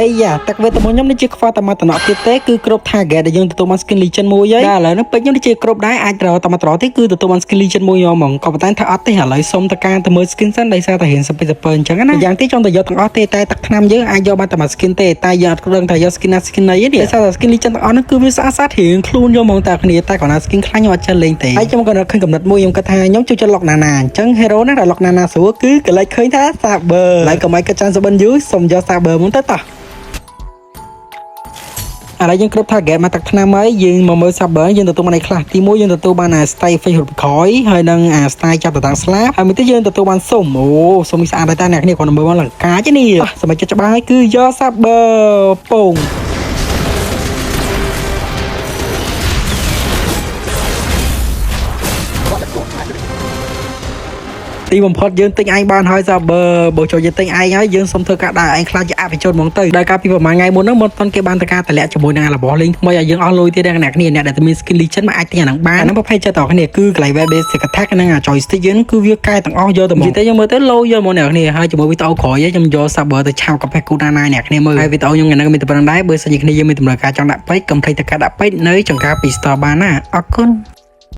អីយ៉ាតាក់វេតមកខ្ញុំនេះជាខ្វះតែមកតំណក់ទៀតទេគឺគ្រប់ target ដែលយើងទទួលបាន skin legend មួយហើយតែឥឡូវនេះពេញខ្ញុំនេះជាគ្រប់ដែរអាចត្រូវតែមកត្រង់ទេគឺទទួលបាន skin legend មួយហ្មងក៏ប៉ុន្តែថាអត់ទេឥឡូវសុំតការទៅមើល skin សិនដោយសារតែរៀនសិពអញ្ចឹងណាយ៉ាងទីចង់ទៅយកទាំងអស់ទេតែទឹកថ្នាំយើងអាចយកបានតែមួយ skin ទេតែយើងអត់ដឹងថាយក skin ណា skin ណីទេដោយសារតែ skin legend ទាំងអស់នោះគឺវាស្អាតស្អាតរៀងខ្លួនយកហ្មងតែគ្នាតែគាត់ណា skin ខ្លាញ់ខ្ញុំអត់ចេះលេងទេហើយខ្ញុំក៏នឹកឃើញកំណត់មួយខ្ញុំគិតថាខ្ញុំជួយចិត្តលុកណាណាអញ្ចឹង hero ណាដែលលុកណាណាស្រួលគឺកលេចឃើញថា saber ហើយកុំឲ្យកាត់ចានសបិនយូរសុំយក saber មកទៅតោះឥឡូវយើងគ្រប់ target មកទឹកថ្នាំហើយយើងមកមើល saber យើងទទួលបានអីខ្លះទី1យើងទទួលបាន stay face រូបក្រោយហើយនឹង stay ចាប់ទៅតាមស្លាបហើយមួយទៀតយើងទទួលបានសុំអូសុំនេះស្អាតតែអ្នកគ្នាគាត់មើលមកលង្កាចនេះសម្រាប់ចិត្តច្បាស់ហើយគឺយក saber ពងទីបំផុតយើងទិញឯងបានហើយ saber បើចូលយើងទិញឯងហើយយើងសុំធ្វើការដើរឯងខ្លាចជាអភិជនហ្មងទៅដោយការពីប្រហែលថ្ងៃមុនហ្នឹងមុនតគេបានតការតម្លាក់ជាមួយនឹងរបស់លេងថ្មីឲ្យយើងអស់លុយទៀតអ្នកគ្នាអ្នកដែលមាន skill legend មកអាចទិញអាហ្នឹងបានអាហ្នឹងប្រភេទចិត្តតគ្នាគឺកន្លែង web basic attack និង joystick យើងគឺវាកែទាំងអស់យកទៅមកតែយើងមើលទៅលោយកមកអ្នកគ្នាហើយជាមួយវីដេអូក្រោយខ្ញុំយក saber ទៅឆាវកាហ្វេគូណាណាអ្នកគ្នាមើលហើយវីដេអូខ្ញុំថ្ងៃហ្នឹងមានតែប៉ុណ្្នឹងដែរបើសិនជាគ្នាយើងមានតម្រូវការចង់ដាក់ពេកកុំភ្លេចទៅការដាក់ពេកនៅចង្ការពី store បានណាអរគុណ